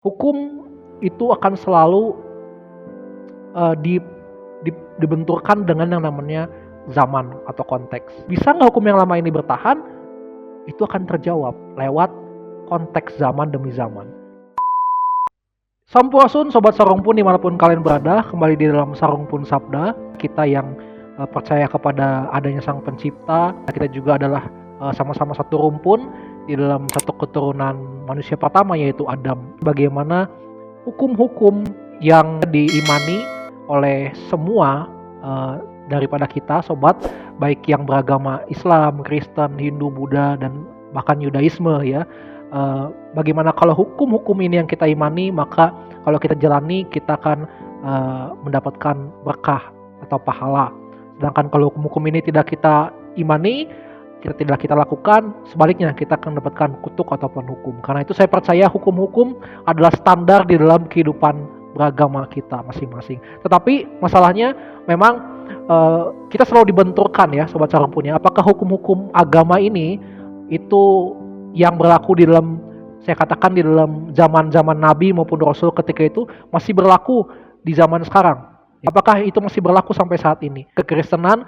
Hukum itu akan selalu, eee, di dibenturkan dengan yang namanya zaman atau konteks. Bisa nggak hukum yang lama ini bertahan? Itu akan terjawab lewat konteks zaman demi zaman. Sampurasun Sobat Sarungpun dimanapun kalian berada, kembali di dalam Sarungpun Sabda. Kita yang percaya kepada adanya Sang Pencipta, kita juga adalah sama-sama satu rumpun di dalam satu keturunan manusia pertama yaitu Adam. Bagaimana hukum-hukum yang diimani oleh semua daripada kita sobat, baik yang beragama Islam, Kristen, Hindu, Buddha, dan bahkan Yudaisme ya. Bagaimana kalau hukum-hukum ini yang kita imani, maka kalau kita jalani kita akan mendapatkan berkah atau pahala. Sedangkan kalau hukum-hukum ini tidak kita imani, tidak kita lakukan, sebaliknya kita akan mendapatkan kutuk ataupun hukum. Karena itu saya percaya hukum-hukum adalah standar di dalam kehidupan beragama kita masing-masing. Tetapi masalahnya memang kita selalu dibenturkan ya Sobat Sarungpun ya. Apakah hukum-hukum agama ini itu yang berlaku di dalam, saya katakan di dalam zaman-zaman Nabi maupun Rasul ketika itu masih berlaku di zaman sekarang? Apakah itu masih berlaku sampai saat ini? Kekristenan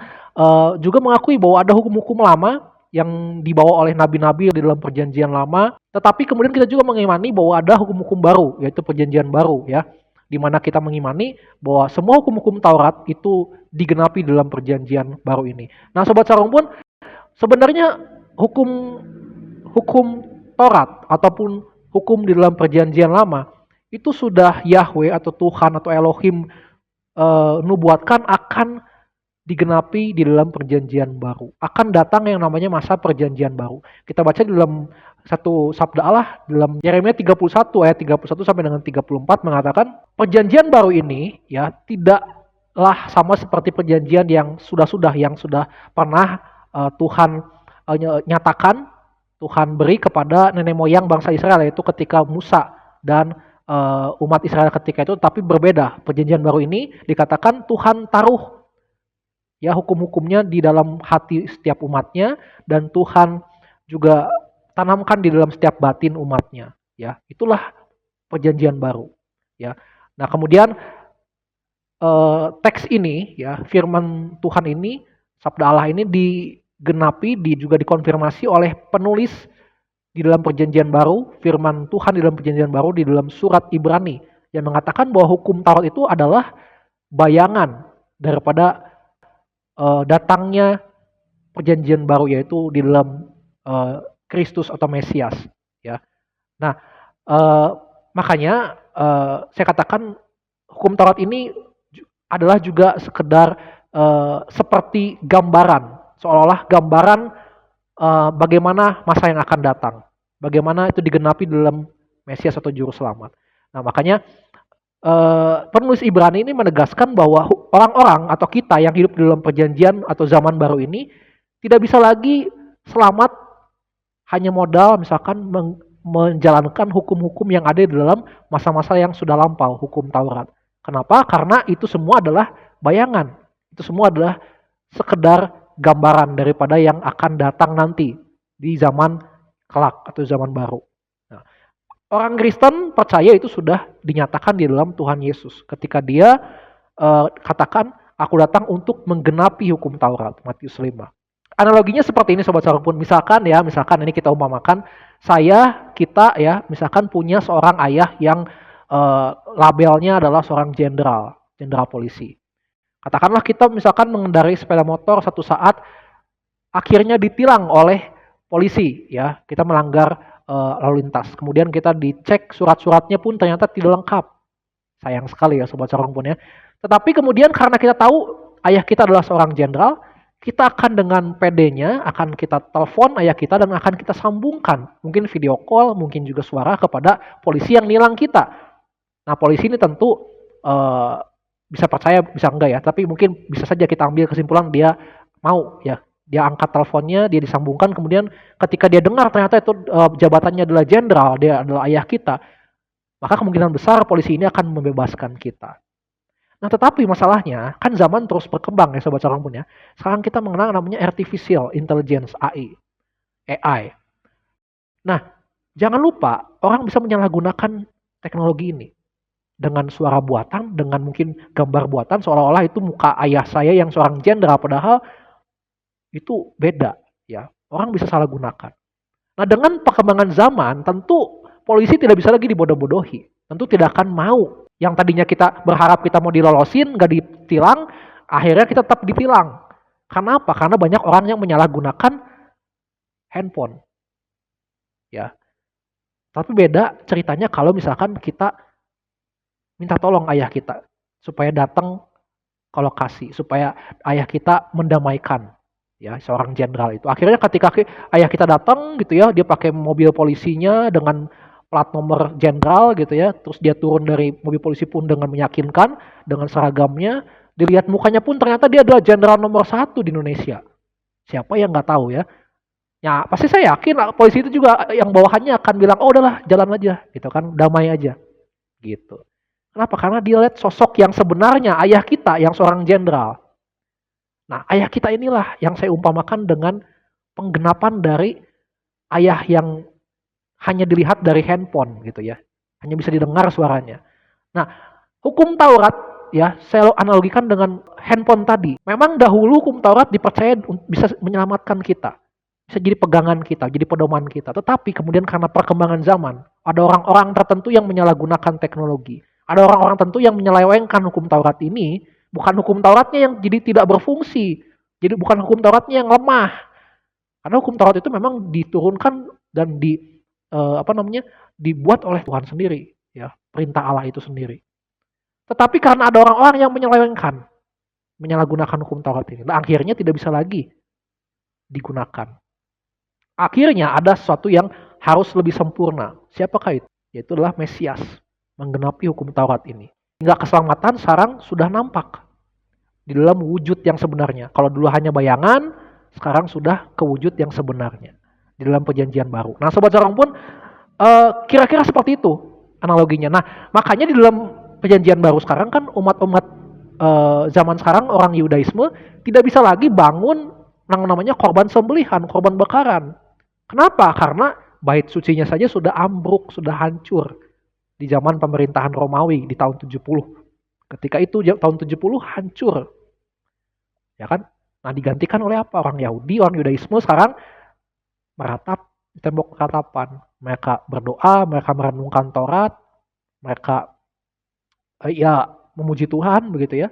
juga mengakui bahwa ada hukum-hukum lama yang dibawa oleh nabi-nabi di dalam perjanjian lama, tetapi kemudian kita juga mengimani bahwa ada hukum-hukum baru, yaitu perjanjian baru ya, di mana kita mengimani bahwa semua hukum-hukum Taurat itu digenapi dalam perjanjian baru ini. Nah Sobat Sarungpun, sebenarnya hukum Taurat ataupun hukum di dalam perjanjian lama itu sudah Yahweh atau Tuhan atau Elohim nubuatkan akan digenapi di dalam perjanjian baru. Akan datang yang namanya masa perjanjian baru. Kita baca di dalam satu sabda Allah dalam Yeremia 31 ayat 31 sampai dengan 34 mengatakan perjanjian baru ini ya tidaklah sama seperti perjanjian yang sudah pernah Tuhan nyatakan, Tuhan beri kepada nenek moyang bangsa Israel, yaitu ketika Musa dan umat Israel ketika itu, tapi berbeda. Perjanjian baru ini dikatakan Tuhan taruh ya hukum-hukumnya di dalam hati setiap umatnya, dan Tuhan juga tanamkan di dalam setiap batin umatnya. Ya, itulah perjanjian baru. Ya, nah kemudian teks ini ya firman Tuhan ini, sabda Allah ini digenapi, juga dikonfirmasi oleh penulis di dalam perjanjian baru, firman Tuhan di dalam perjanjian baru di dalam surat Ibrani yang mengatakan bahwa hukum Taurat itu adalah bayangan daripada datangnya perjanjian baru, yaitu di dalam Kristus atau Mesias ya. Nah, makanya saya katakan hukum Taurat ini adalah juga sekedar seperti gambaran, seolah-olah gambaran bagaimana masa yang akan datang, bagaimana itu digenapi dalam Mesias atau Juru Selamat. Nah makanya penulis Ibrani ini menegaskan bahwa orang-orang atau kita yang hidup di dalam perjanjian atau zaman baru ini tidak bisa lagi selamat hanya modal misalkan menjalankan hukum-hukum yang ada di dalam masa-masa yang sudah lampau, hukum Taurat. Kenapa? Karena itu semua adalah bayangan. Itu semua adalah sekedar gambaran daripada yang akan datang nanti di zaman kelak atau zaman baru. Nah, orang Kristen percaya itu sudah dinyatakan di dalam Tuhan Yesus ketika dia katakan, aku datang untuk menggenapi hukum Taurat, Matius 5. Analoginya seperti ini Sobat Sarungpun. Misalkan ini kita umpamakan, kita ya, misalkan punya seorang ayah yang labelnya adalah seorang jenderal polisi. Katakanlah kita misalkan mengendarai sepeda motor, satu saat akhirnya ditilang oleh polisi ya, kita melanggar lalu lintas. Kemudian kita dicek surat-suratnya pun ternyata tidak lengkap. Sayang sekali ya Sobat Sarungpun ya. Tetapi kemudian karena kita tahu ayah kita adalah seorang jenderal, kita akan dengan PD-nya akan kita telepon ayah kita dan akan kita sambungkan, mungkin video call, mungkin juga suara kepada polisi yang nilang kita. Nah polisi ini tentu bisa percaya bisa enggak ya, tapi mungkin bisa saja kita ambil kesimpulan dia mau ya, dia angkat teleponnya, dia disambungkan, kemudian ketika dia dengar ternyata itu jabatannya adalah jenderal, dia adalah ayah kita, maka kemungkinan besar polisi ini akan membebaskan kita. Nah tetapi masalahnya kan zaman terus berkembang ya Sobat Sarungpun ya. Sekarang kita mengenal namanya artificial intelligence AI. Nah jangan lupa orang bisa menyalahgunakan teknologi ini. Dengan suara buatan, dengan mungkin gambar buatan seolah-olah itu muka ayah saya yang seorang jenderal, padahal itu beda ya. Orang bisa salah gunakan. Nah, dengan perkembangan zaman tentu polisi tidak bisa lagi dibodoh-bodohi. Tentu tidak akan mau. Yang tadinya kita berharap kita mau dilolosin, nggak ditilang, akhirnya kita tetap ditilang. Karena apa? Karena banyak orang yang menyalahgunakan handphone. Ya. Tapi beda ceritanya kalau misalkan kita minta tolong ayah kita supaya datang ke lokasi, supaya ayah kita mendamaikan ya seorang jenderal itu. Akhirnya ketika ayah kita datang gitu ya, dia pakai mobil polisinya dengan plat nomor jenderal gitu ya, terus dia turun dari mobil polisi pun dengan meyakinkan, dengan seragamnya, dilihat mukanya pun ternyata dia adalah jenderal nomor 1 di Indonesia. Siapa yang nggak tahu ya? Ya pasti saya yakin polisi itu juga yang bawahannya akan bilang, oh udahlah jalan aja gitu kan, damai aja gitu. Kenapa? Karena dia lihat sosok yang sebenarnya ayah kita yang seorang jenderal. Nah, ayah kita inilah yang saya umpamakan dengan penggenapan dari ayah yang hanya dilihat dari handphone gitu ya. Hanya bisa didengar suaranya. Nah, hukum Taurat ya, saya analogikan dengan handphone tadi. Memang dahulu hukum Taurat dipercaya bisa menyelamatkan kita. Bisa jadi pegangan kita, jadi pedoman kita. Tetapi kemudian karena perkembangan zaman, ada orang-orang tertentu yang menyalahgunakan teknologi. Ada orang-orang tertentu yang menyelewengkan hukum Taurat ini, bukan hukum Tauratnya yang jadi tidak berfungsi. Jadi bukan hukum Tauratnya yang lemah. Karena hukum Taurat itu memang diturunkan dan dibuat oleh Tuhan sendiri, ya, perintah Allah itu sendiri. Tetapi karena ada orang-orang yang menyelewengkan, menyalahgunakan hukum Taurat ini, nah akhirnya tidak bisa lagi digunakan. Akhirnya ada sesuatu yang harus lebih sempurna. Siapakah itu? Yaitu adalah Mesias, menggenapi hukum Taurat ini. Hingga keselamatan sekarang sudah nampak di dalam wujud yang sebenarnya. Kalau dulu hanya bayangan, sekarang sudah ke wujud yang sebenarnya di dalam perjanjian baru. Nah, sobat Sarang pun kira-kira seperti itu analoginya. Nah, makanya di dalam perjanjian baru sekarang kan umat-umat zaman sekarang orang Yudaisme tidak bisa lagi bangun yang namanya korban sembelihan, korban bakaran. Kenapa? Karena bait sucinya saja sudah ambruk, sudah hancur di zaman pemerintahan Romawi di tahun 70. Ketika itu tahun 70 hancur. Ya kan? Nah, digantikan oleh apa? Orang Yahudi, orang Yudaisme sekarang meratap di tembok ratapan. Mereka berdoa, mereka merenungkan Taurat, mereka memuji Tuhan begitu ya.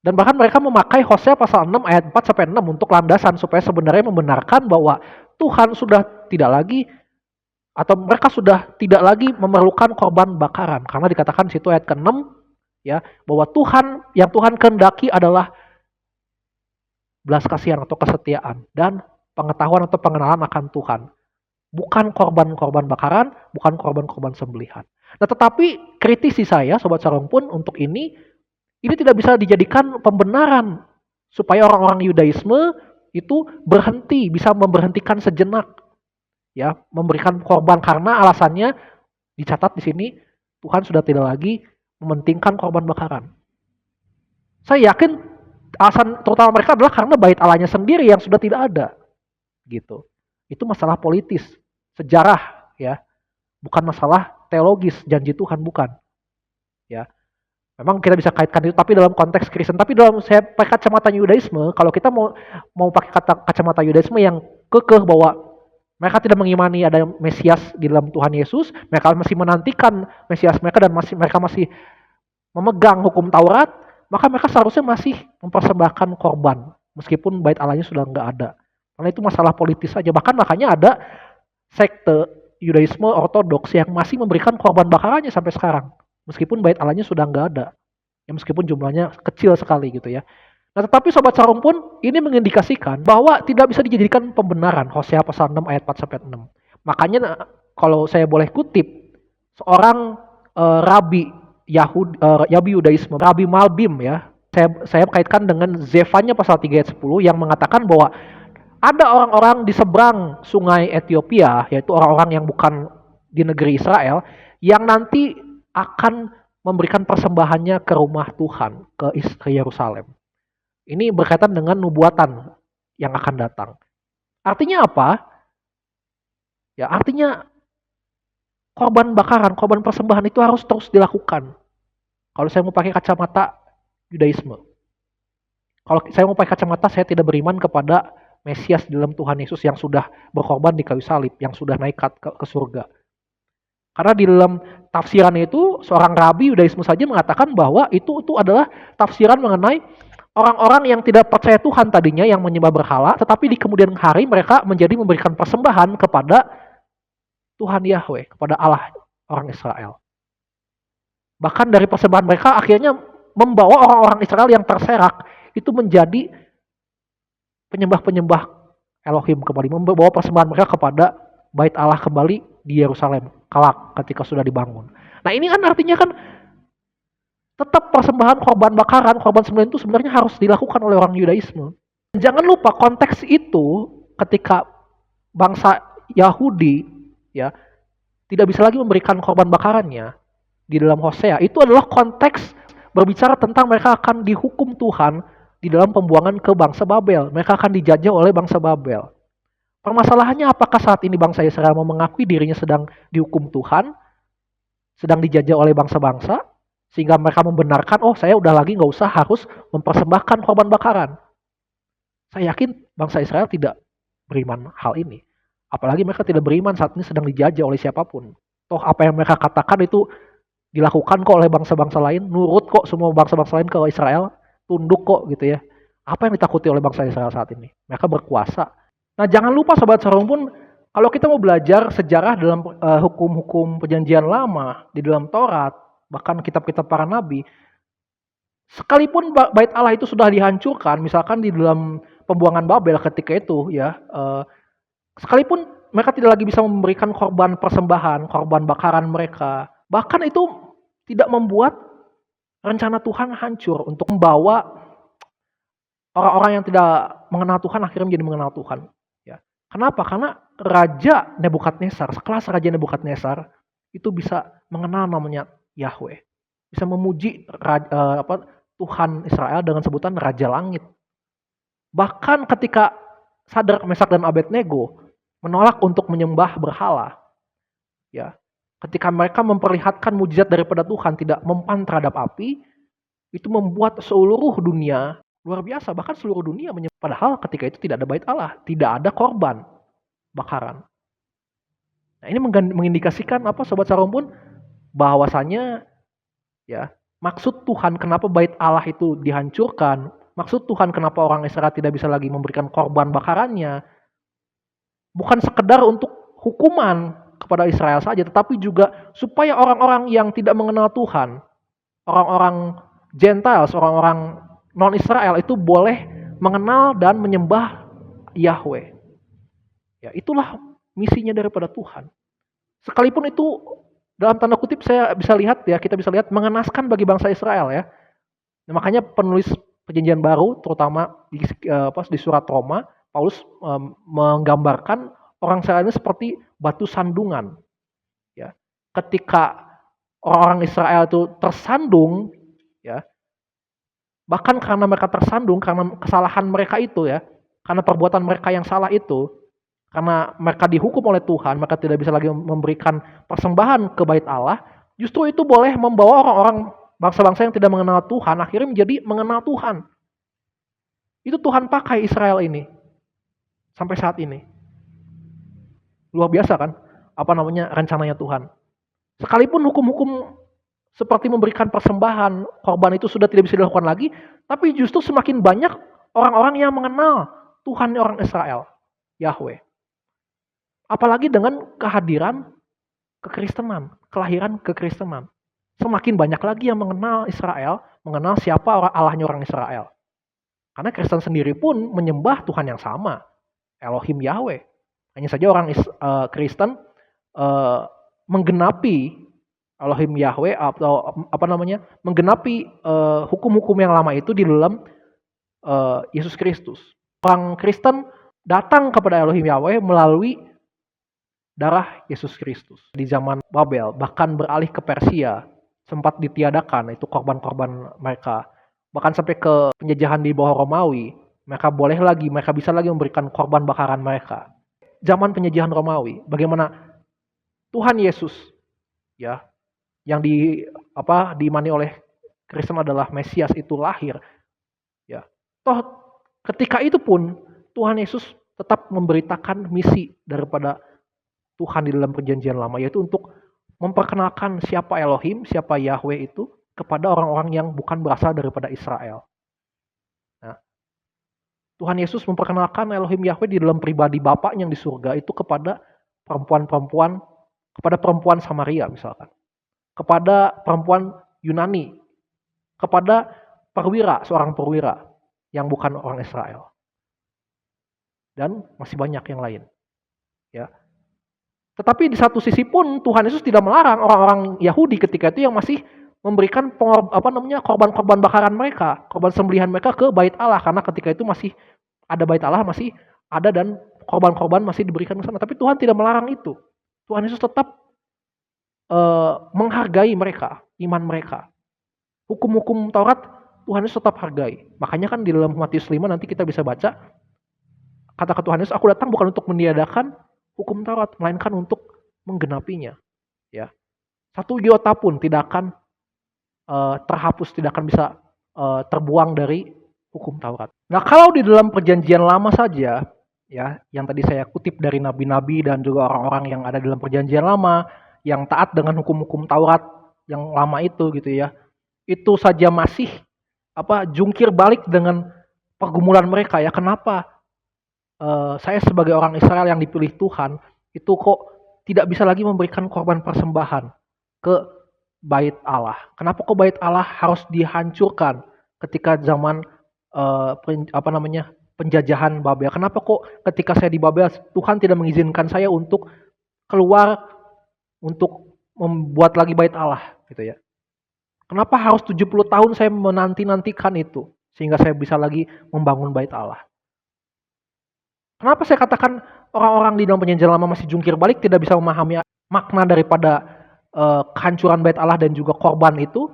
Dan bahkan mereka memakai Hosea pasal 6 ayat 4 sampai 6 untuk landasan supaya sebenarnya membenarkan bahwa Tuhan sudah tidak lagi atau mereka sudah tidak lagi memerlukan korban bakaran karena dikatakan di situ ayat ke-6 ya bahwa yang Tuhan kehendaki adalah belas kasihan atau kesetiaan dan pengetahuan atau pengenalan akan Tuhan. Bukan korban-korban bakaran, bukan korban-korban sembelihan. Nah, tetapi kritisi saya sobat Sarong pun untuk ini tidak bisa dijadikan pembenaran supaya orang-orang Yudaisme itu berhenti, bisa memberhentikan sejenak ya, memberikan korban karena alasannya dicatat di sini Tuhan sudah tidak lagi mementingkan korban bakaran. Saya yakin alasan terutama mereka adalah karena bait Allahnya sendiri yang sudah tidak ada. Gitu. Itu masalah politis, sejarah ya. Bukan masalah teologis, janji Tuhan bukan. Ya. Memang kita bisa kaitkan itu, tapi dalam konteks Kristen. Tapi dalam saya pakai kacamata Yudaisme, kalau kita mau pakai kacamata Yudaisme yang kekeh bahwa mereka tidak mengimani ada Mesias di dalam Tuhan Yesus, mereka masih menantikan Mesias mereka dan mereka masih memegang hukum Taurat, maka mereka seharusnya masih mempersembahkan korban, meskipun bait Allahnya sudah nggak ada. Karena itu masalah politis saja. Bahkan makanya ada sekte Yudaisme ortodoks yang masih memberikan korban bakarannya sampai sekarang. Meskipun bait Allahnya sudah nggak ada. Ya, meskipun jumlahnya kecil sekali gitu ya. Nah, tetapi Sobat Sarung pun ini mengindikasikan bahwa tidak bisa dijadikan pembenaran Hosea pasal 6 ayat 4 sampai 6. Makanya kalau saya boleh kutip seorang rabi Yudaisme, Rabi Malbim ya. Saya kaitkan dengan Zefanya pasal 3 ayat 10 yang mengatakan bahwa ada orang-orang di seberang sungai Ethiopia, yaitu orang-orang yang bukan di negeri Israel, yang nanti akan memberikan persembahannya ke rumah Tuhan, ke Yerusalem. Ini berkaitan dengan nubuatan yang akan datang. Artinya apa? Ya, artinya korban bakaran, korban persembahan itu harus terus dilakukan. Kalau saya mau pakai kacamata Yudaisme. Kalau saya mau pakai kacamata, saya tidak beriman kepada Mesias di dalam Tuhan Yesus yang sudah berkorban di kayu salib, yang sudah naik ke surga. Karena di dalam tafsiran itu, seorang rabi Yudaisme saja mengatakan bahwa itu adalah tafsiran mengenai orang-orang yang tidak percaya Tuhan tadinya, yang menyembah berhala, tetapi di kemudian hari mereka menjadi memberikan persembahan kepada Tuhan Yahweh, kepada Allah orang Israel. Bahkan dari persembahan mereka akhirnya membawa orang-orang Israel yang terserak itu menjadi penyembah-penyembah Elohim kembali, membawa persembahan mereka kepada bait Allah kembali di Yerusalem kelak ketika sudah dibangun. Nah ini kan artinya kan tetap persembahan korban bakaran, korban sembelihan itu sebenarnya harus dilakukan oleh orang Yudaisme. Jangan lupa konteks itu ketika bangsa Yahudi ya tidak bisa lagi memberikan korban bakarannya di dalam Hosea, itu adalah konteks berbicara tentang mereka akan dihukum Tuhan di dalam pembuangan ke bangsa Babel. Mereka akan dijajah oleh bangsa Babel. Permasalahannya apakah saat ini bangsa Israel mau mengakui dirinya sedang dihukum Tuhan, sedang dijajah oleh bangsa-bangsa, sehingga mereka membenarkan, oh saya udah lagi nggak usah harus mempersembahkan korban bakaran. Saya yakin bangsa Israel tidak beriman hal ini. Apalagi mereka tidak beriman saat ini sedang dijajah oleh siapapun. Toh apa yang mereka katakan itu dilakukan kok oleh bangsa-bangsa lain, nurut kok semua bangsa-bangsa lain ke Israel, tunduk kok gitu ya. Apa yang ditakuti oleh bangsa Israel saat ini? Mereka berkuasa. Nah jangan lupa Sobat Sarung pun, kalau kita mau belajar sejarah dalam hukum-hukum perjanjian lama, di dalam Taurat, bahkan kitab-kitab para nabi, sekalipun bait Allah itu sudah dihancurkan, misalkan di dalam pembuangan Babel ketika itu ya, sekalipun mereka tidak lagi bisa memberikan korban persembahan, korban bakaran mereka, bahkan itu tidak membuat rencana Tuhan hancur untuk membawa orang-orang yang tidak mengenal Tuhan akhirnya menjadi mengenal Tuhan. Ya. Kenapa? Karena Raja Nebukadnezar, sekelas Raja Nebukadnezar itu bisa mengenal namanya Yahweh, bisa memuji Tuhan Israel dengan sebutan Raja Langit. Bahkan ketika Sadrak, Mesak, dan Abednego menolak untuk menyembah berhala, ya, ketika mereka memperlihatkan mujizat daripada Tuhan, tidak mempan terhadap api, itu membuat seluruh dunia luar biasa. Bahkan seluruh dunia menyembah. Padahal ketika itu tidak ada bait Allah, tidak ada korban bakaran. Nah ini mengindikasikan apa Sobat Sarung pun, bahwasanya ya maksud Tuhan kenapa bait Allah itu dihancurkan, maksud Tuhan kenapa orang Israel tidak bisa lagi memberikan korban bakarannya, bukan sekedar untuk hukuman kepada Israel saja, tetapi juga supaya orang-orang yang tidak mengenal Tuhan, orang-orang Gentiles, orang-orang non-Israel itu boleh mengenal dan menyembah Yahweh. Ya, itulah misinya daripada Tuhan. Sekalipun itu dalam tanda kutip saya bisa lihat ya, kita bisa lihat mengenaskan bagi bangsa Israel ya. Nah, makanya penulis Perjanjian Baru terutama di surat Roma, Paulus menggambarkan orang Israel ini seperti batu sandungan. Ya. Ketika orang Israel itu tersandung, ya, bahkan karena mereka tersandung, karena kesalahan mereka itu ya, karena perbuatan mereka yang salah itu, karena mereka dihukum oleh Tuhan, mereka tidak bisa lagi memberikan persembahan ke bait Allah, justru itu boleh membawa orang-orang bangsa-bangsa yang tidak mengenal Tuhan akhirnya menjadi mengenal Tuhan. Itu Tuhan pakai Israel ini sampai saat ini. Luar biasa kan? Apa namanya rencananya Tuhan. Sekalipun hukum-hukum seperti memberikan persembahan, korban itu sudah tidak bisa dilakukan lagi, tapi justru semakin banyak orang-orang yang mengenal Tuhan orang Israel, Yahweh. Apalagi dengan kehadiran kekristenan, kelahiran kekristenan. Semakin banyak lagi yang mengenal Israel, mengenal siapa Allahnya orang Israel. Karena Kristen sendiri pun menyembah Tuhan yang sama, Elohim Yahweh. Hanya saja orang Kristen menggenapi Elohim Yahweh atau menggenapi hukum-hukum yang lama itu di dalam Yesus Kristus. Orang Kristen datang kepada Elohim Yahweh melalui darah Yesus Kristus. Di zaman Babel, bahkan beralih ke Persia, sempat ditiadakan itu korban-korban mereka. Bahkan sampai ke penjajahan di bawah Romawi, mereka bisa lagi memberikan korban bakaran mereka. Zaman penjajahan Romawi, bagaimana Tuhan Yesus ya, yang diimani oleh Kristen adalah Mesias itu lahir, ya. Toh ketika itu pun Tuhan Yesus tetap memberitakan misi daripada Tuhan di dalam perjanjian lama, yaitu untuk memperkenalkan siapa Elohim, siapa Yahweh itu kepada orang-orang yang bukan berasal daripada Israel. Nah, Tuhan Yesus memperkenalkan Elohim Yahweh di dalam pribadi Bapaknya yang di surga itu kepada perempuan-perempuan, kepada perempuan Samaria misalkan, kepada perempuan Yunani, kepada seorang perwira yang bukan orang Israel. Dan masih banyak yang lain. Ya. Tetapi di satu sisi pun Tuhan Yesus tidak melarang orang-orang Yahudi ketika itu yang masih memberikan korban-korban bakaran mereka, korban sembelihan mereka ke bait Allah, karena ketika itu masih ada bait Allah, masih ada, dan korban-korban masih diberikan ke sana. Tapi Tuhan tidak melarang itu. Tuhan Yesus tetap menghargai mereka, iman mereka. Hukum-hukum Taurat Tuhan Yesus tetap hargai. Makanya kan di dalam Matius 5 nanti kita bisa baca kata Tuhan Yesus, aku datang bukan untuk meniadakan hukum Taurat, melainkan untuk menggenapinya. Ya, satu iota pun tidak akan terhapus, tidak akan bisa terbuang dari hukum Taurat. Nah, kalau di dalam perjanjian lama saja, ya, yang tadi saya kutip dari nabi-nabi dan juga orang-orang yang ada dalam perjanjian lama, yang taat dengan hukum-hukum Taurat yang lama itu gitu ya, itu saja masih jungkir balik dengan pergumulan mereka ya. Kenapa saya sebagai orang Israel yang dipilih Tuhan itu kok tidak bisa lagi memberikan korban persembahan ke bait Allah? Kenapa kok bait Allah harus dihancurkan ketika zaman penjajahan Babel? Kenapa kok ketika saya di Babel Tuhan tidak mengizinkan saya untuk keluar untuk membuat lagi bait Allah gitu ya? Kenapa harus 70 tahun saya menanti-nantikan itu sehingga saya bisa lagi membangun bait Allah? Kenapa saya katakan orang-orang di dalam perjanjian lama masih jungkir balik, tidak bisa memahami makna daripada kehancuran bait Allah dan juga korban itu,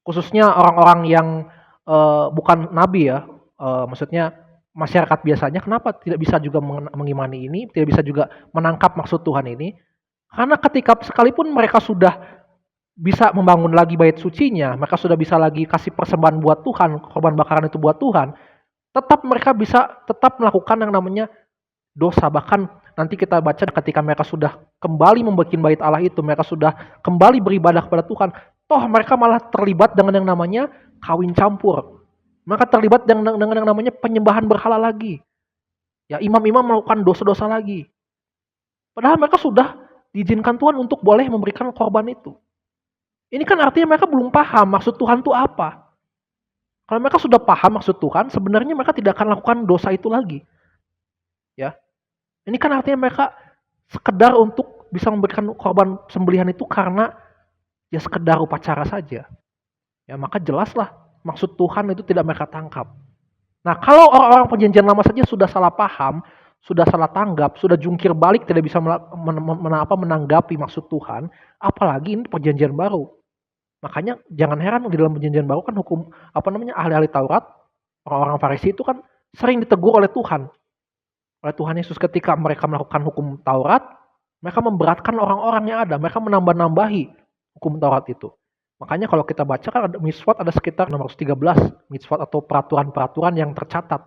khususnya orang-orang yang bukan nabi ya, maksudnya masyarakat biasanya, kenapa tidak bisa juga mengimani ini, tidak bisa juga menangkap maksud Tuhan ini? Karena ketika sekalipun mereka sudah bisa membangun lagi bait sucinya, mereka sudah bisa lagi kasih persembahan buat Tuhan, korban bakaran itu buat Tuhan, tetap mereka bisa tetap melakukan yang namanya dosa. Bahkan nanti kita baca ketika mereka sudah kembali membuat bait Allah itu, mereka sudah kembali beribadah kepada Tuhan, toh mereka malah terlibat dengan yang namanya kawin campur. Mereka terlibat dengan yang namanya penyembahan berhala lagi. Ya, imam-imam melakukan dosa-dosa lagi. Padahal mereka sudah diizinkan Tuhan untuk boleh memberikan korban itu. Ini kan artinya mereka belum paham maksud Tuhan itu apa. Kalau mereka sudah paham maksud Tuhan, sebenarnya mereka tidak akan lakukan dosa itu lagi. Ya. Ini kan artinya mereka sekedar untuk bisa memberikan korban sembelihan itu karena ya sekedar upacara saja. Ya, maka jelaslah maksud Tuhan itu tidak mereka tangkap. Nah, kalau orang-orang perjanjian lama saja sudah salah paham, sudah salah tanggap, sudah jungkir balik, tidak bisa menanggapi maksud Tuhan, apalagi ini perjanjian baru. Makanya jangan heran di dalam perjanjian baru kan hukum ahli-ahli Taurat, orang-orang Farisi itu kan sering ditegur oleh Tuhan. Oleh Tuhan Yesus ketika mereka melakukan hukum Taurat, mereka memberatkan orang-orang yang ada, mereka menambah-nambahi hukum Taurat itu. Makanya kalau kita baca kan ada mitzvot, ada sekitar 613 mitzvot atau peraturan-peraturan yang tercatat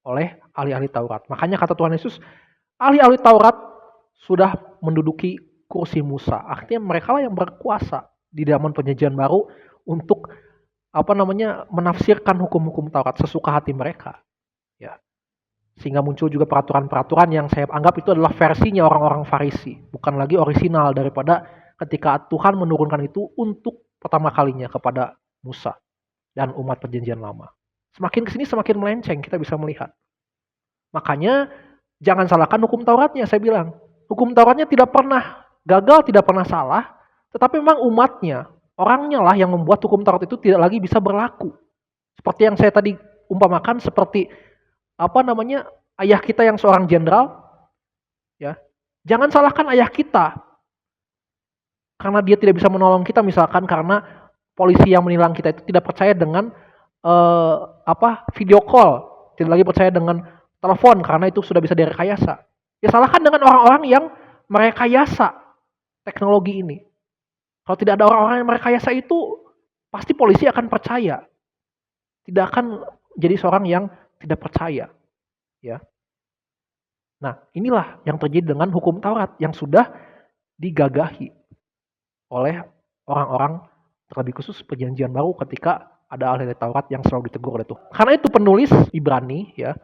oleh ahli-ahli Taurat. Makanya kata Tuhan Yesus, ahli-ahli Taurat sudah menduduki kursi Musa. Artinya mereka lah yang berkuasa di zaman perjanjian baru untuk menafsirkan hukum-hukum Taurat sesuka hati mereka. Ya. Sehingga muncul juga peraturan-peraturan yang saya anggap itu adalah versinya orang-orang Farisi, bukan lagi orisinal daripada ketika Tuhan menurunkan itu untuk pertama kalinya kepada Musa dan umat perjanjian lama. Semakin kesini semakin melenceng, kita bisa melihat. Makanya jangan salahkan hukum Tauratnya, saya bilang. Hukum Tauratnya tidak pernah gagal, tidak pernah salah, tetapi memang umatnya, orangnya lah yang membuat hukum Taurat itu tidak lagi bisa berlaku. Seperti yang saya tadi umpamakan, seperti ayah kita yang seorang jenderal, ya. Jangan salahkan ayah kita karena dia tidak bisa menolong kita, misalkan karena polisi yang menilang kita itu tidak percaya dengan video call, tidak lagi percaya dengan telepon karena itu sudah bisa direkayasa. Ya salahkan dengan orang-orang yang merekayasa teknologi ini. Kalau tidak ada orang-orang yang merekayasa itu, pasti polisi akan percaya. Tidak akan jadi seorang yang tidak percaya, ya. Nah, inilah yang terjadi dengan hukum Taurat yang sudah digagahi oleh orang-orang, terlebih khusus Perjanjian Baru ketika ada ahli Taurat yang selalu ditegur oleh Tuhan. Karena itu penulis Ibrani, ya,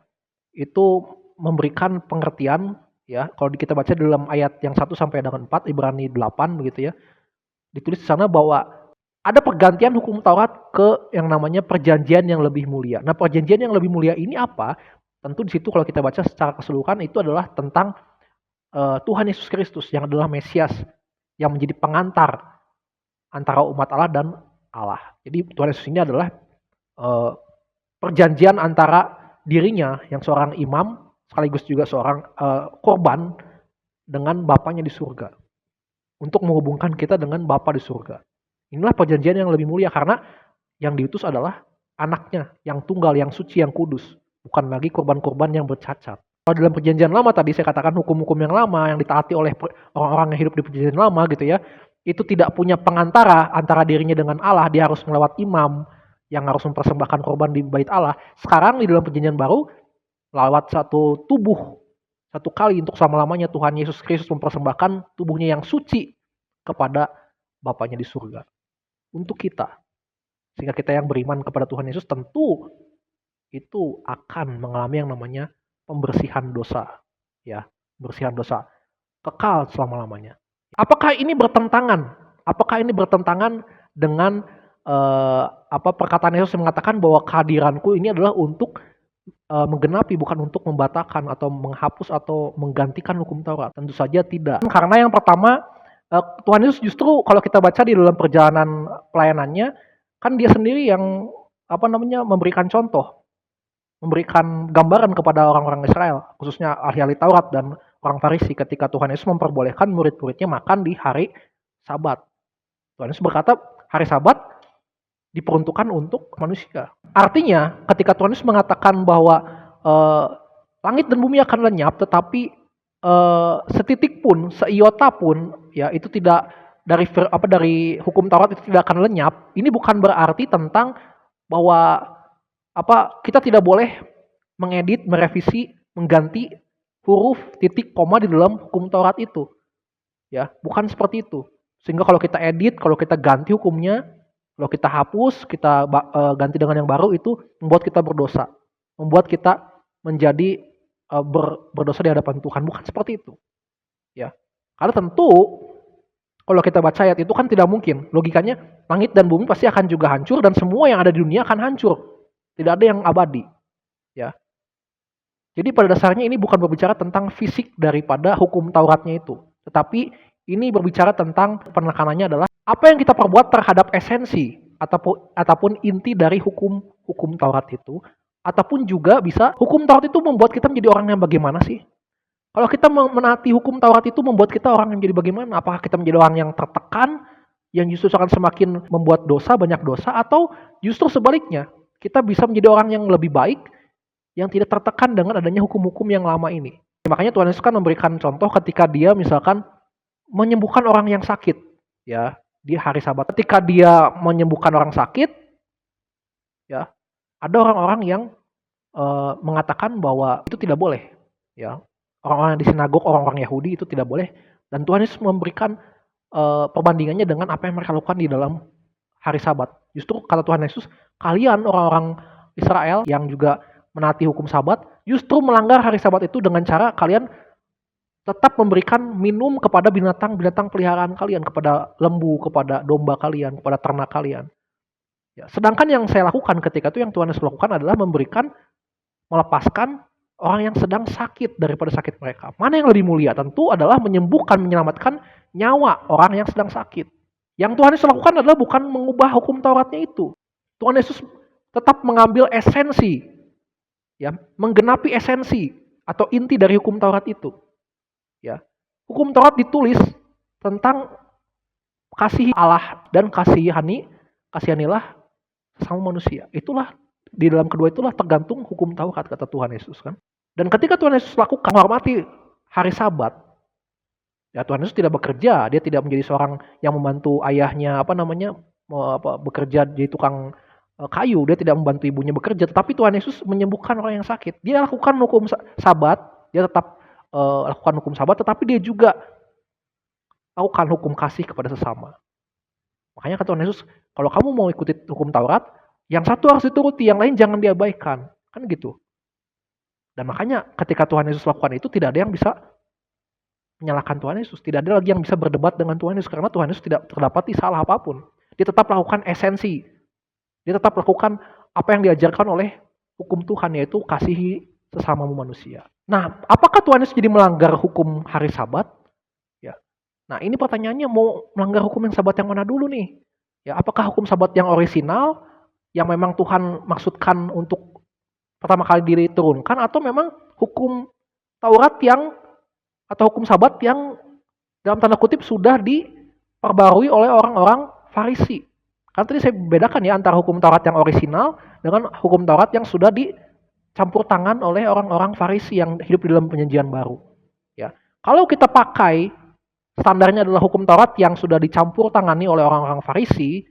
itu memberikan pengertian, ya. Kalau kita baca dalam ayat yang 1 sampai dengan 4 Ibrani 8 begitu ya. Ditulis di sana bahwa ada pergantian hukum Taurat ke yang namanya perjanjian yang lebih mulia. Nah, perjanjian yang lebih mulia ini apa? Tentu di situ kalau kita baca secara keseluruhan itu adalah tentang Tuhan Yesus Kristus yang adalah Mesias yang menjadi pengantar antara umat Allah dan Allah. Jadi Tuhan Yesus ini adalah perjanjian antara dirinya yang seorang imam sekaligus juga seorang korban dengan Bapaknya di surga untuk menghubungkan kita dengan Bapa di surga. Inilah perjanjian yang lebih mulia karena yang diutus adalah anaknya yang tunggal, yang suci, yang kudus, bukan lagi korban-korban yang bercacat. Kalau dalam perjanjian lama tadi saya katakan hukum-hukum yang lama yang ditaati oleh orang-orang yang hidup di perjanjian lama gitu ya, itu tidak punya pengantara antara dirinya dengan Allah, dia harus melewat imam yang harus mempersembahkan korban di bait Allah. Sekarang di dalam perjanjian baru lewat satu tubuh satu kali untuk selama-lamanya Tuhan Yesus Kristus mempersembahkan tubuhnya yang suci kepada Bapaknya di surga untuk kita. Sehingga kita yang beriman kepada Tuhan Yesus tentu itu akan mengalami yang namanya pembersihan dosa, ya, pembersihan dosa kekal selama-lamanya. Apakah ini bertentangan? Apakah ini bertentangan dengan perkataan Yesus yang mengatakan bahwa kehadiranku ini adalah untuk menggenapi, bukan untuk membatalkan atau menghapus atau menggantikan hukum Taurat? Tentu saja tidak. Karena yang pertama, Tuhan Yesus justru kalau kita baca di dalam perjalanan pelayanannya, kan dia sendiri yang memberikan contoh, memberikan gambaran kepada orang-orang Israel, khususnya ahli-ahli Taurat dan orang Farisi ketika Tuhan Yesus memperbolehkan murid-muridnya makan di hari Sabat. Tuhan Yesus berkata, hari Sabat diperuntukkan untuk manusia. Artinya, ketika Tuhan Yesus mengatakan bahwa langit dan bumi akan lenyap, tetapi setitik pun, seiota pun, ya itu tidak dari hukum Taurat itu tidak akan lenyap. Ini bukan berarti tentang bahwa kita tidak boleh mengedit, merevisi, mengganti huruf, titik, koma di dalam hukum Taurat itu. Ya, bukan seperti itu. Sehingga kalau kita edit, kalau kita ganti hukumnya, kalau kita hapus, kita ganti dengan yang baru, itu membuat kita berdosa. Membuat kita menjadi berdosa di hadapan Tuhan. Bukan seperti itu. Ya. Karena tentu kalau kita baca ayat itu kan tidak mungkin. Logikanya langit dan bumi pasti akan juga hancur dan semua yang ada di dunia akan hancur. Tidak ada yang abadi. Ya. Jadi pada dasarnya ini bukan berbicara tentang fisik daripada hukum Tauratnya itu. Tetapi ini berbicara tentang penekanannya adalah apa yang kita perbuat terhadap esensi ataupun inti dari hukum Taurat itu. Ataupun juga bisa hukum Taurat itu membuat kita menjadi orang yang bagaimana sih? Kalau kita menaati hukum Taurat itu membuat kita orang yang jadi bagaimana? Apakah kita menjadi orang yang tertekan, yang justru akan semakin membuat dosa, banyak dosa, atau justru sebaliknya, kita bisa menjadi orang yang lebih baik, yang tidak tertekan dengan adanya hukum-hukum yang lama ini. Makanya Tuhan Yesus kan memberikan contoh ketika dia misalkan menyembuhkan orang yang sakit, ya, di hari Sabat. Ketika dia menyembuhkan orang sakit, ya, ada orang-orang yang mengatakan bahwa itu tidak boleh, ya. Orang-orang di sinagog, orang-orang Yahudi itu tidak boleh. Dan Tuhan Yesus memberikan perbandingannya dengan apa yang mereka lakukan di dalam hari Sabat. Justru kata Tuhan Yesus, kalian orang-orang Israel yang juga menaati hukum Sabat, justru melanggar hari Sabat itu dengan cara kalian tetap memberikan minum kepada binatang-binatang peliharaan kalian, kepada lembu, kepada domba kalian, kepada ternak kalian. Ya, sedangkan yang saya lakukan ketika itu, yang Tuhan Yesus lakukan adalah melepaskan orang yang sedang sakit daripada sakit mereka. Mana yang lebih mulia? Tentu adalah menyembuhkan, menyelamatkan nyawa orang yang sedang sakit. Yang Tuhan Yesus lakukan adalah bukan mengubah hukum Tauratnya itu. Tuhan Yesus tetap mengambil esensi, ya, menggenapi esensi atau inti dari hukum Taurat itu. Ya, hukum Taurat ditulis tentang kasih Allah dan kasihanilah sesama manusia. Itulah di dalam kedua itulah tergantung hukum Taurat kata Tuhan Yesus kan. Dan ketika Tuhan Yesus lakukan menghormati hari Sabat, Ya Tuhan Yesus tidak bekerja, dia tidak menjadi seorang yang membantu ayahnya bekerja jadi tukang kayu, dia tidak membantu ibunya bekerja, tetapi Tuhan Yesus menyembuhkan orang yang sakit. Dia lakukan hukum sabat, dia tetap lakukan hukum sabat, tetapi dia juga lakukan hukum kasih kepada sesama. Makanya kata Tuhan Yesus, kalau kamu mau ikuti hukum Taurat, yang satu harus dituruti, yang lain jangan diabaikan. Kan gitu. Dan makanya ketika Tuhan Yesus lakukan itu, tidak ada yang bisa menyalahkan Tuhan Yesus. Tidak ada lagi yang bisa berdebat dengan Tuhan Yesus, karena Tuhan Yesus tidak terdapati salah apapun. Dia tetap lakukan esensi. Dia tetap lakukan apa yang diajarkan oleh hukum Tuhan, yaitu kasihi sesamamu manusia. Nah, apakah Tuhan Yesus jadi melanggar hukum hari Sabat? Ya. Nah, ini pertanyaannya, mau melanggar hukum yang Sabat yang mana dulu nih? Ya, apakah hukum Sabat yang orisinal yang memang Tuhan maksudkan untuk pertama kali diturunkan, atau memang hukum Taurat atau hukum Sabat yang dalam tanda kutip sudah diperbarui oleh orang-orang Farisi? Kan tadi saya bedakan ya antara hukum Taurat yang orisinal dengan hukum Taurat yang sudah dicampur tangan oleh orang-orang Farisi yang hidup di dalam perjanjian baru. Ya, kalau kita pakai standarnya adalah hukum Taurat yang sudah dicampur tangani oleh orang-orang Farisi,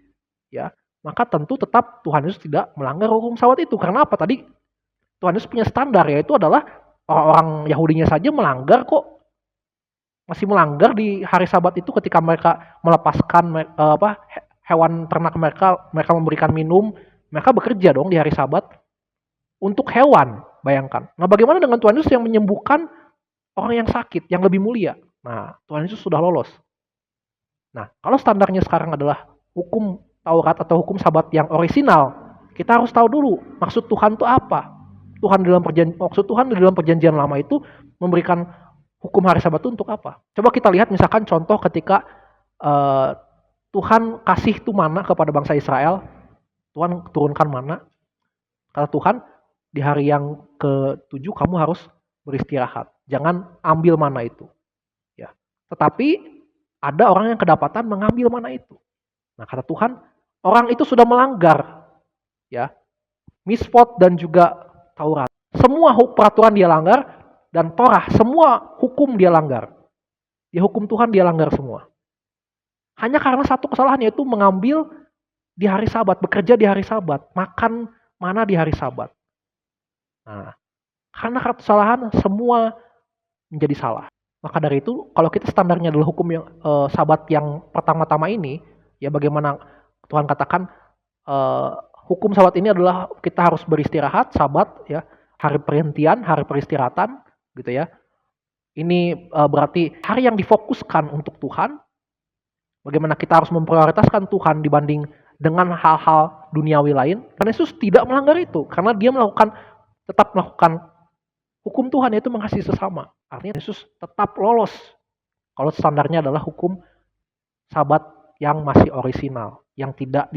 ya, maka tentu tetap Tuhan Yesus tidak melanggar hukum Sabat itu. Karena apa? Tadi Tuhan Yesus punya standar, yaitu adalah orang-orang Yahudinya saja melanggar kok. Masih melanggar di hari Sabat itu ketika mereka melepaskan hewan ternak mereka memberikan minum, mereka bekerja dong di hari Sabat untuk hewan, bayangkan. Nah, bagaimana dengan Tuhan Yesus yang menyembuhkan orang yang sakit, yang lebih mulia? Nah, Tuhan Yesus sudah lolos. Nah, kalau standarnya sekarang adalah hukum Taurat atau hukum Sabat yang orisinal, kita harus tahu dulu maksud Tuhan itu apa. Maksud Tuhan di dalam perjanjian lama itu memberikan hukum hari Sabat itu untuk apa? Coba kita lihat misalkan contoh ketika Tuhan kasih itu mana kepada bangsa Israel. Tuhan turunkan mana. Kata Tuhan, di hari yang ke-7 kamu harus beristirahat. Jangan ambil mana itu. Ya. Tetapi ada orang yang kedapatan mengambil mana itu. Nah, kata Tuhan, orang itu sudah melanggar, ya, Misfot dan juga Taurat. Semua peraturan dia langgar, dan Torah, semua hukum dia langgar. Di hukum Tuhan dia langgar semua. Hanya karena satu kesalahan, yaitu mengambil di hari Sabat, bekerja di hari Sabat, makan mana di hari Sabat. Nah, karena kesalahan semua menjadi salah. Maka dari itu, kalau kita standarnya adalah hukum yang Sabat yang pertama-tama ini, ya bagaimana Tuhan katakan hukum Sabat ini adalah kita harus beristirahat, Sabat, ya, hari perhentian, hari peristirahatan, gitu ya. Ini berarti hari yang difokuskan untuk Tuhan. Bagaimana kita harus memprioritaskan Tuhan dibanding dengan hal-hal duniawi lain. Karena Yesus tidak melanggar itu, karena dia tetap melakukan hukum Tuhan, yaitu mengasihi sesama. Artinya Yesus tetap lolos kalau standarnya adalah hukum Sabat yang masih orisinal, yang tidak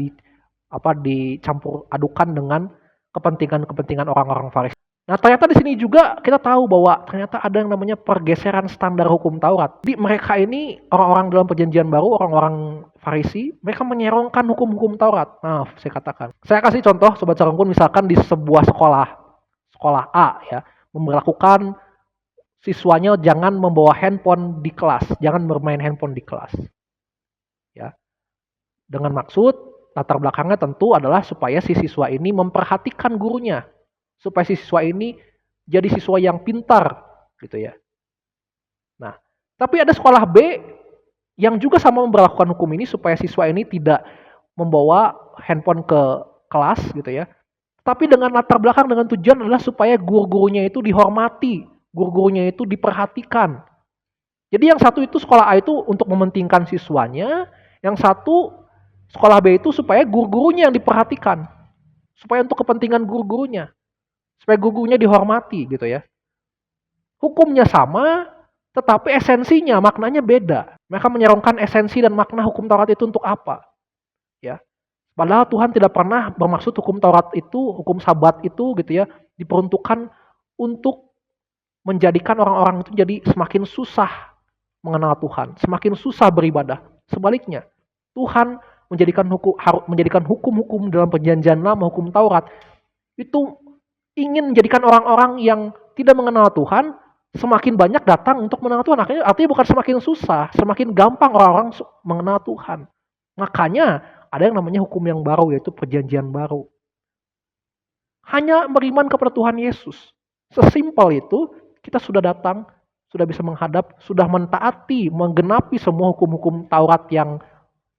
dicampur adukan dengan kepentingan orang-orang Farisi. Nah, ternyata di sini juga kita tahu bahwa ternyata ada yang namanya pergeseran standar hukum Taurat. Jadi mereka ini orang-orang dalam perjanjian baru, orang-orang Farisi, mereka menyerongkan hukum-hukum Taurat. Nah, saya katakan. Saya kasih contoh, Sobat Sarungkun, misalkan di sebuah sekolah A, ya, memberlakukan siswanya jangan membawa handphone di kelas, jangan bermain handphone di kelas. Ya. Dengan maksud latar belakangnya tentu adalah supaya si siswa ini memperhatikan gurunya, supaya si siswa ini jadi siswa yang pintar, gitu ya. Nah, tapi ada sekolah B yang juga sama memberlakukan hukum ini supaya siswa ini tidak membawa handphone ke kelas, gitu ya. Tapi dengan latar belakang, dengan tujuan adalah supaya guru-gurunya itu dihormati, guru-gurunya itu diperhatikan. Jadi yang satu itu sekolah A itu untuk mementingkan siswanya, yang satu sekolah B itu supaya guru-gurunya yang diperhatikan, supaya untuk kepentingan guru-gurunya, supaya guru-gurunya dihormati, gitu ya. Hukumnya sama, tetapi esensinya, maknanya beda. Mereka menyerongkan esensi dan makna hukum Taurat itu untuk apa? Ya. Padahal Tuhan tidak pernah bermaksud hukum Taurat itu, hukum Sabat itu, gitu ya, diperuntukkan untuk menjadikan orang-orang itu jadi semakin susah mengenal Tuhan, semakin susah beribadah. Sebaliknya, Tuhan menjadikan hukum-hukum dalam perjanjian lama, hukum Taurat, itu ingin menjadikan orang-orang yang tidak mengenal Tuhan semakin banyak datang untuk mengenal Tuhan. Artinya bukan semakin susah, semakin gampang orang-orang mengenal Tuhan. Makanya ada yang namanya hukum yang baru, yaitu perjanjian baru. Hanya beriman kepada Tuhan Yesus. Sesimpel itu, kita sudah datang, sudah bisa menghadap, sudah mentaati, menggenapi semua hukum-hukum Taurat yang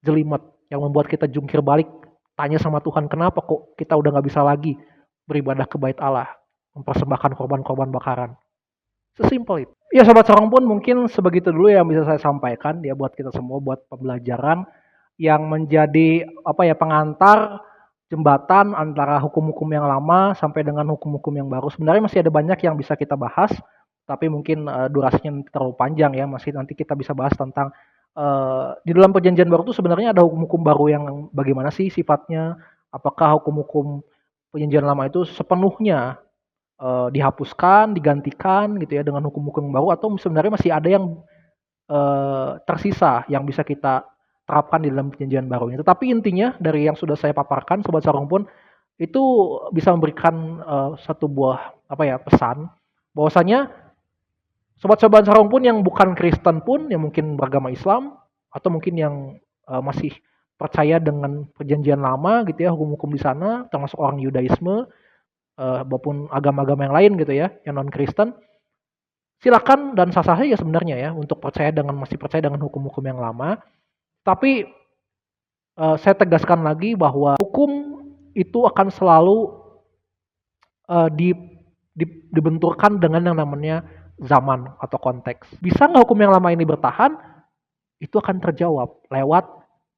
jelimet, yang membuat kita jungkir balik, tanya sama Tuhan, kenapa kok kita udah gak bisa lagi beribadah ke bait Allah, mempersembahkan korban-korban bakaran. Sesimpel itu. Ya Sobat Sorong pun mungkin sebegitu dulu yang bisa saya sampaikan ya buat kita semua, buat pembelajaran yang menjadi pengantar jembatan antara hukum-hukum yang lama sampai dengan hukum-hukum yang baru. Sebenarnya masih ada banyak yang bisa kita bahas, tapi mungkin durasinya terlalu panjang ya. Masih nanti kita bisa bahas tentang di dalam perjanjian baru itu sebenarnya ada hukum-hukum baru yang bagaimana sih sifatnya? Apakah hukum-hukum perjanjian lama itu sepenuhnya dihapuskan, digantikan gitu ya dengan hukum-hukum baru, atau sebenarnya masih ada yang tersisa yang bisa kita terapkan di dalam perjanjian baru ini. Tetapi intinya dari yang sudah saya paparkan, Sobat Sarong pun itu bisa memberikan satu buah pesan bahwasanya Sobat-sobat Sarong pun yang bukan Kristen pun, yang mungkin beragama Islam atau mungkin yang masih percaya dengan perjanjian lama gitu ya, hukum-hukum di sana, termasuk orang Yudaisme maupun agama-agama yang lain gitu ya, yang non Kristen, silakan dan sah-sah saja sebenarnya ya untuk masih percaya dengan hukum-hukum yang lama. Tapi saya tegaskan lagi bahwa hukum itu akan selalu dibenturkan dengan yang namanya zaman atau konteks. Bisa nggak hukum yang lama ini bertahan? Itu akan terjawab lewat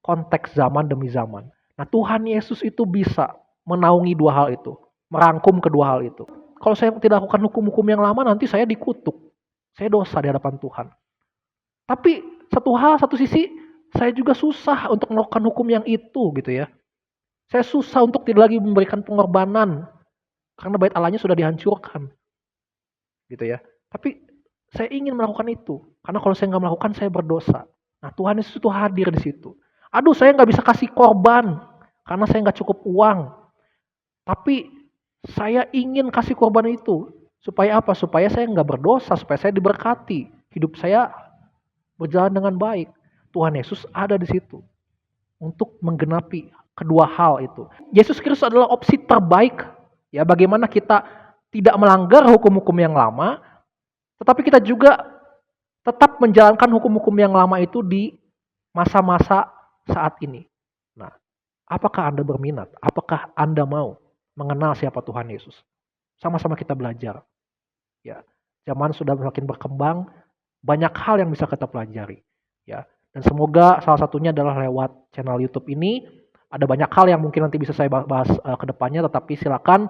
konteks zaman demi zaman. Nah, Tuhan Yesus itu bisa menaungi dua hal itu, merangkum kedua hal itu. Kalau saya tidak lakukan hukum-hukum yang lama, nanti saya dikutuk. Saya dosa di hadapan Tuhan. Tapi satu sisi, saya juga susah untuk melakukan hukum yang itu gitu ya. Saya susah untuk tidak lagi memberikan pengorbanan karena bait Allahnya sudah dihancurkan. Gitu ya. Tapi saya ingin melakukan itu. Karena kalau saya nggak melakukan, saya berdosa. Nah, Tuhan Yesus itu hadir di situ. Aduh, saya nggak bisa kasih korban karena saya nggak cukup uang. Tapi saya ingin kasih korban itu. Supaya apa? Supaya saya nggak berdosa, supaya saya diberkati. Hidup saya berjalan dengan baik. Tuhan Yesus ada di situ untuk menggenapi kedua hal itu. Yesus Kristus adalah opsi terbaik ya, bagaimana kita tidak melanggar hukum-hukum yang lama, tetapi kita juga tetap menjalankan hukum-hukum yang lama itu di masa-masa saat ini. Nah, apakah Anda berminat? Apakah Anda mau mengenal siapa Tuhan Yesus? Sama-sama kita belajar. Ya, zaman sudah semakin berkembang, banyak hal yang bisa kita pelajari. Ya, dan semoga salah satunya adalah lewat channel YouTube ini. Ada banyak hal yang mungkin nanti bisa saya bahas ke depannya, tetapi silakan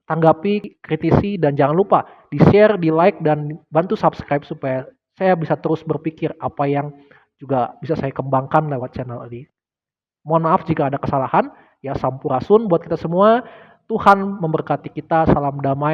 tanggapi, kritisi, dan jangan lupa di-share, di-like, dan bantu subscribe supaya saya bisa terus berpikir apa yang juga bisa saya kembangkan lewat channel ini. Mohon maaf jika ada kesalahan, ya sampurasun buat kita semua. Tuhan memberkati kita, salam damai.